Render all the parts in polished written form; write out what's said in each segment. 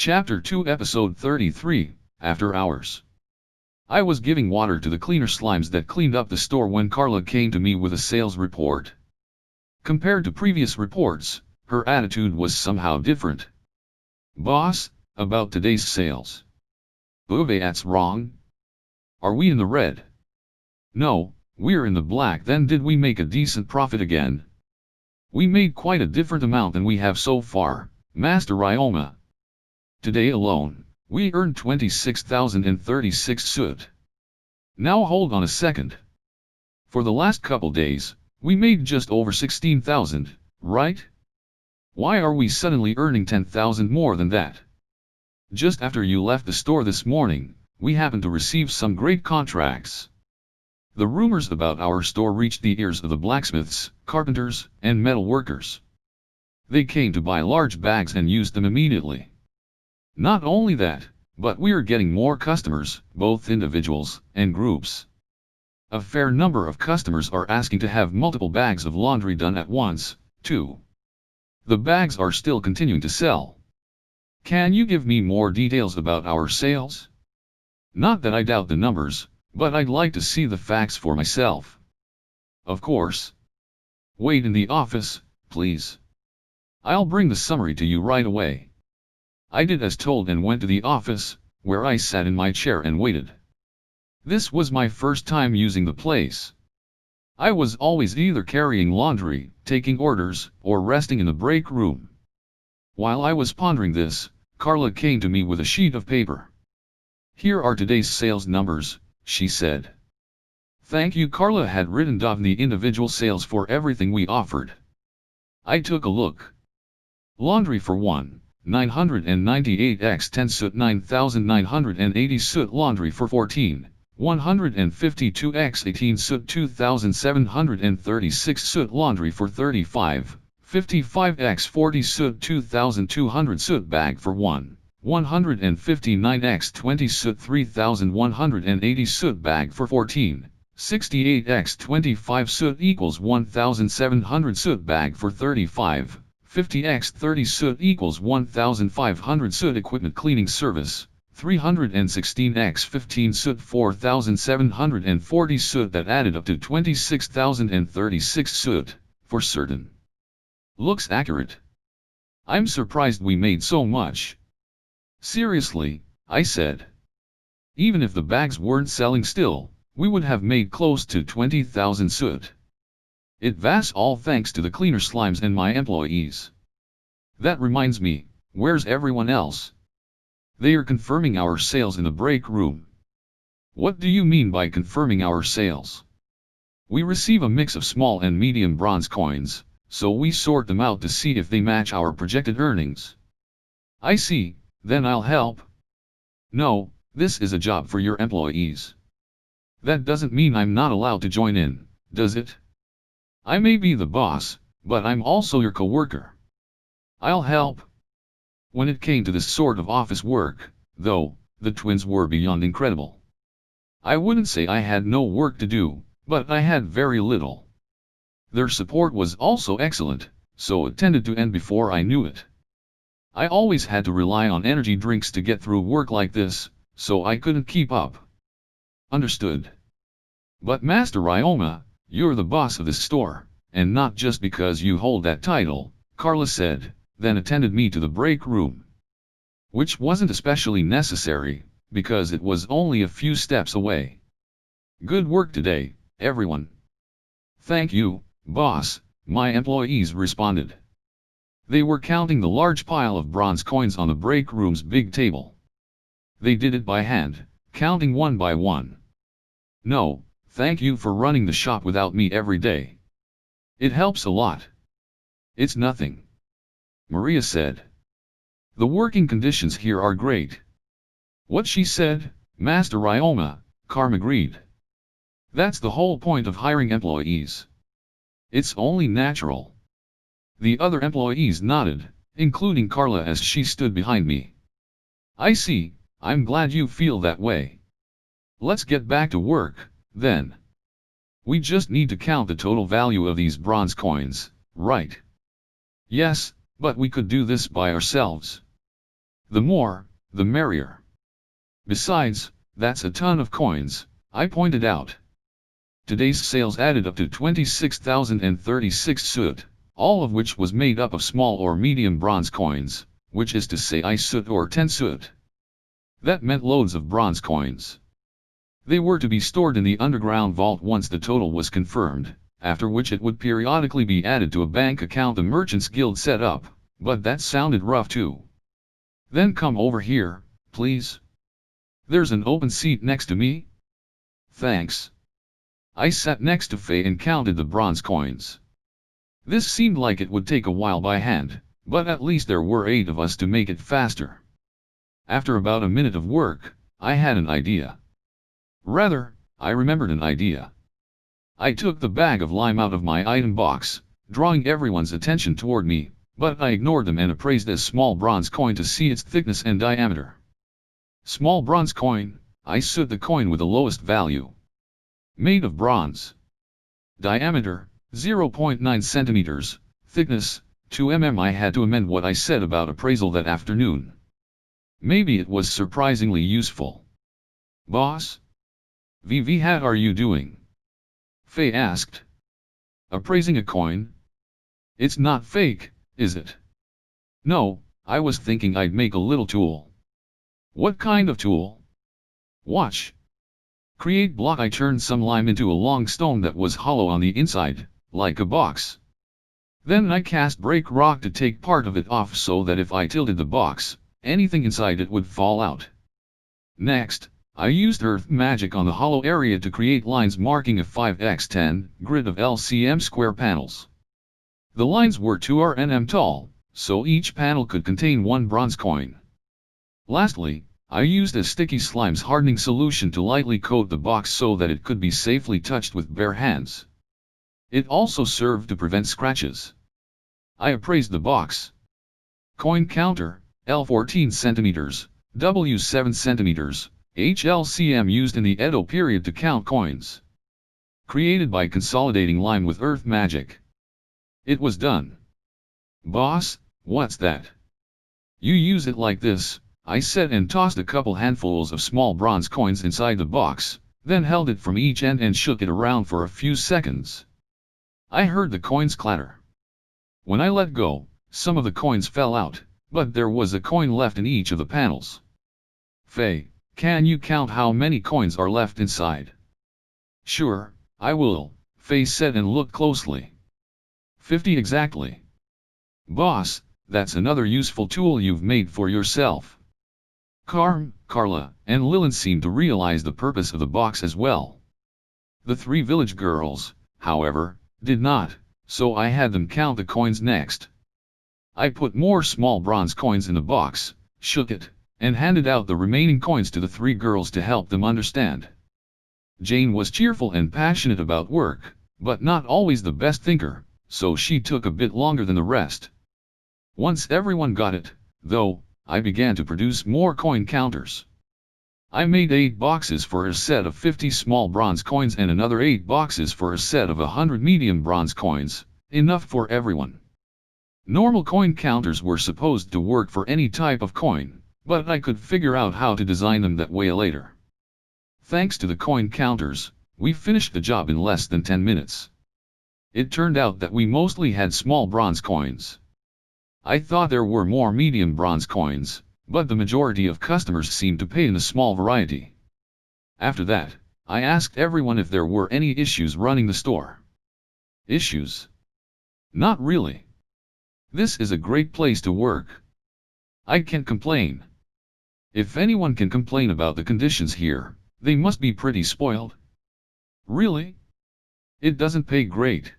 Chapter 2 Episode 33, After Hours. I was giving water to the cleaner slimes that cleaned up the store when Carla came to me with a sales report. Compared to previous reports, her attitude was somehow different. "Boss, about today's sales. That's wrong. Are we in the red?" "No, we're in the black." "Then did we make a decent profit again?" "We made quite a different amount than we have so far, Master Ryoma. Today alone, we earned 26,036 soot. Now hold on a second. For the last couple days, we made just over 16,000, right? Why are we suddenly earning 10,000 more than that?" "Just after you left the store this morning, we happened to receive some great contracts. The rumors about our store reached the ears of the blacksmiths, carpenters, and metal workers. They came to buy large bags and used them immediately. Not only that, but we're getting more customers, both individuals and groups. A fair number of customers are asking to have multiple bags of laundry done at once, too. The bags are still continuing to sell. Can you give me more details about our sales? Not that I doubt the numbers, but I'd like to see the facts for myself." "Of course. Wait in the office, please. I'll bring the summary to you right away." I did as told and went to the office, where I sat in my chair and waited. This was my first time using the place. I was always either carrying laundry, taking orders, or resting in the break room. While I was pondering this, Carla came to me with a sheet of paper. "Here are today's sales numbers," she said. "Thank you." Carla had written down the individual sales for everything we offered. I took a look. Laundry for 1. 998 x 10 soot 9,980 soot. Laundry for 14, 152 x 18 soot 2,736 soot. Laundry for 35, 55 x 40 soot 2,200 soot. Bag for 1, 159 x 20 soot 3,180 soot. Bag for 14, 68 x 25 soot equals 1,700 soot. Bag for 35, 50 x 30 soot equals 1,500 soot. Equipment cleaning service, 316 x 15 soot 4,740 soot. That added up to 26,036 soot, for certain. Looks accurate. I'm surprised we made so much. Seriously, I said. Even if the bags weren't selling still, we would have made close to 20,000 soot. It was all thanks to the cleaner slimes and my employees. That reminds me, where's everyone else? They are confirming our sales in the break room." "What do you mean by confirming our sales?" "We receive a mix of small and medium bronze coins, so we sort them out to see if they match our projected earnings." "I see, then I'll help." "No, this is a job for your employees. That doesn't mean I'm not allowed to join in, does it? I may be the boss, but I'm also your co-worker. I'll help." When it came to this sort of office work, though, the twins were beyond incredible. I wouldn't say I had no work to do, but I had very little. Their support was also excellent, so it tended to end before I knew it. I always had to rely on energy drinks to get through work like this, so I couldn't keep up. "Understood. But Master Ryoma, you're the boss of this store, and not just because you hold that title," Carla said, then attended me to the break room. Which wasn't especially necessary, because it was only a few steps away. "Good work today, everyone." "Thank you, boss," my employees responded. They were counting the large pile of bronze coins on the break room's big table. They did it by hand, counting one by one. "No, thank you for running the shop without me every day. It helps a lot." "It's nothing," Maria said. "The working conditions here are great." "What she said, Master Ryoma," Carm agreed. "That's the whole point of hiring employees. It's only natural." The other employees nodded, including Carla as she stood behind me. "I see, I'm glad you feel that way. Let's get back to work, then. We just need to count the total value of these bronze coins, right?" "Yes, but we could do this by ourselves." The more, the merrier. Besides, that's a ton of coins, I pointed out. Today's sales added up to 26,036 soot, all of which was made up of small or medium bronze coins, which is to say I soot or 10 soot. That meant loads of bronze coins. They were to be stored in the underground vault once the total was confirmed, after which it would periodically be added to a bank account the Merchants Guild set up, but that sounded rough too. Then come over here, please. There's an open seat next to me. Thanks. I sat next to Faye and counted the bronze coins. This seemed like it would take a while by hand, but at least there were 8 of us to make it faster. After about a minute of work, I had an idea. Rather, I remembered an idea. I took the bag of lime out of my item box, drawing everyone's attention toward me, but I ignored them and appraised this small bronze coin to see its thickness and diameter. Small bronze coin, I soot the coin with the lowest value. Made of bronze. Diameter, 0.9 centimeters, thickness, 2 mm. I had to amend what I said about appraisal that afternoon. Maybe it was surprisingly useful. Boss? VV, how are you doing? Faye asked. Appraising a coin? It's not fake, is it? No, I was thinking I'd make a little tool. What kind of tool? Watch. Create block. I turned some lime into a long stone that was hollow on the inside, like a box. Then I cast break rock to take part of it off so that if I tilted the box, anything inside it would fall out. Next, I used earth magic on the hollow area to create lines marking a 5x10 grid of LCM square panels. The lines were 2 rnm tall, so each panel could contain 1 bronze coin. Lastly, I used a sticky slime's hardening solution to lightly coat the box so that it could be safely touched with bare hands. It also served to prevent scratches. I appraised the box. Coin counter, L 14 centimeters, W 7 centimeters, HLCM used in the Edo period to count coins. Created by consolidating lime with earth magic. It was done. Boss, what's that? You use it like this, I said and tossed a couple handfuls of small bronze coins inside the box, then held it from each end and shook it around for a few seconds. I heard the coins clatter. When I let go, some of the coins fell out, but there was a coin left in each of the panels. Faye, can you count how many coins are left inside? Sure, I will, Faye said and looked closely. 50 exactly. Boss, that's another useful tool you've made for yourself. Carla, and Lillian seemed to realize the purpose of the box as well. The 3 village girls, however, did not, so I had them count the coins next. I put more small bronze coins in the box, shook it, and handed out the remaining coins to the 3 girls to help them understand. Jane was cheerful and passionate about work, but not always the best thinker, so she took a bit longer than the rest. Once everyone got it, though, I began to produce more coin counters. I made 8 boxes for a set of 50 small bronze coins and another 8 boxes for a set of 100 medium bronze coins, enough for everyone. Normal coin counters were supposed to work for any type of coin, but I could figure out how to design them that way later. Thanks to the coin counters, we finished the job in less than 10 minutes. It turned out that we mostly had small bronze coins. I thought there were more medium bronze coins, but the majority of customers seemed to pay in the small variety. After that, I asked everyone if there were any issues running the store. Issues? Not really. This is a great place to work. I can't complain. If anyone can complain about the conditions here, they must be pretty spoiled. Really? It doesn't pay great.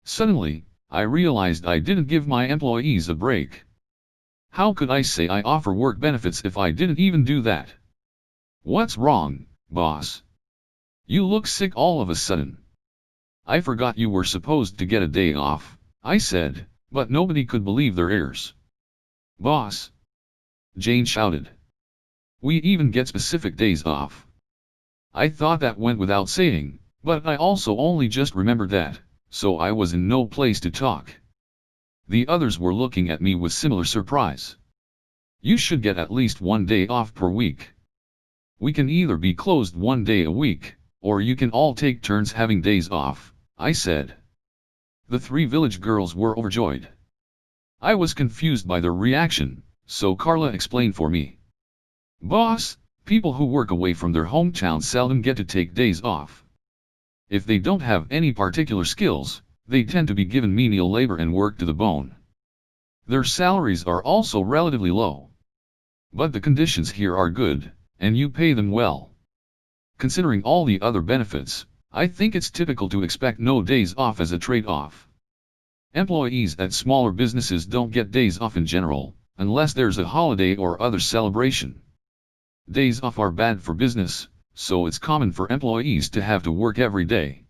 Suddenly, I realized I didn't give my employees a break. How could I say I offer work benefits if I didn't even do that? What's wrong, boss? You look sick all of a sudden. I forgot you were supposed to get a day off, I said, but nobody could believe their ears. Boss! Jane shouted. We even get specific days off. I thought that went without saying, but I also only just remembered that, so I was in no place to talk. The others were looking at me with similar surprise. You should get at least 1 day off per week. We can either be closed 1 day a week, or you can all take turns having days off, I said. The 3 village girls were overjoyed. I was confused by their reaction, so Carla explained for me. Boss, people who work away from their hometown seldom get to take days off. If they don't have any particular skills, they tend to be given menial labor and work to the bone. Their salaries are also relatively low. But the conditions here are good, and you pay them well. Considering all the other benefits, I think it's typical to expect no days off as a trade-off. Employees at smaller businesses don't get days off in general, unless there's a holiday or other celebration. Days off are bad for business, so it's common for employees to have to work every day.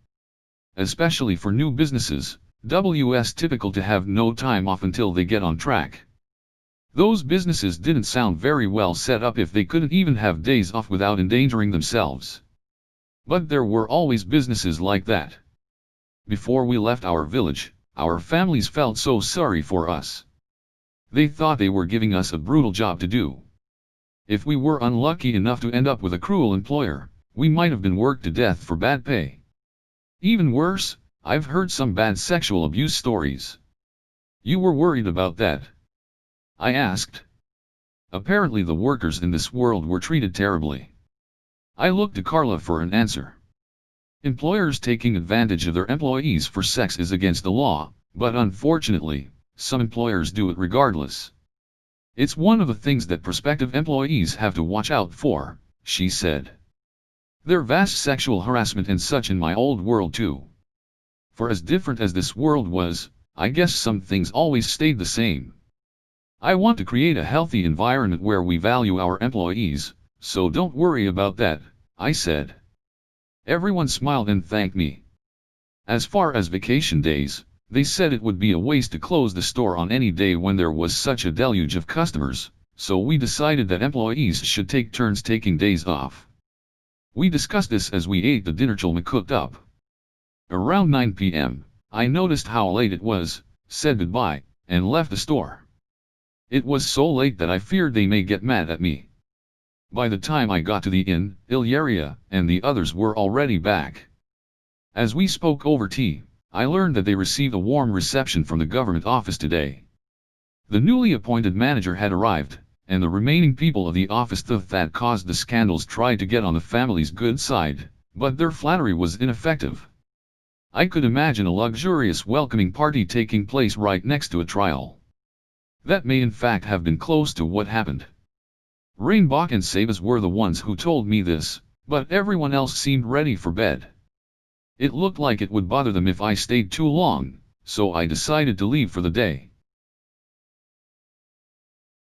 Especially for new businesses, it's typical to have no time off until they get on track. Those businesses didn't sound very well set up if they couldn't even have days off without endangering themselves. But there were always businesses like that. Before we left our village, our families felt so sorry for us. They thought they were giving us a brutal job to do. If we were unlucky enough to end up with a cruel employer, we might have been worked to death for bad pay. Even worse, I've heard some bad sexual abuse stories. You were worried about that? I asked. Apparently the workers in this world were treated terribly. I looked to Carla for an answer. Employers taking advantage of their employees for sex is against the law, but unfortunately, some employers do it regardless. It's one of the things that prospective employees have to watch out for, she said. There's vast sexual harassment and such in my old world too. For as different as this world was, I guess some things always stayed the same. I want to create a healthy environment where we value our employees, so don't worry about that, I said. Everyone smiled and thanked me. As far as vacation days, they said it would be a waste to close the store on any day when there was such a deluge of customers, so we decided that employees should take turns taking days off. We discussed this as we ate the dinner Cholma cooked up. Around 9 p.m., I noticed how late it was, said goodbye, and left the store. It was so late that I feared they may get mad at me. By the time I got to the inn, Ilyaria and the others were already back. As we spoke over tea, I learned that they received a warm reception from the government office today. The newly appointed manager had arrived, and the remaining people of the office that caused the scandals tried to get on the family's good side, but their flattery was ineffective. I could imagine a luxurious welcoming party taking place right next to a trial. That may in fact have been close to what happened. Rainbach and Sabas were the ones who told me this, but everyone else seemed ready for bed. It looked like it would bother them if I stayed too long, so I decided to leave for the day.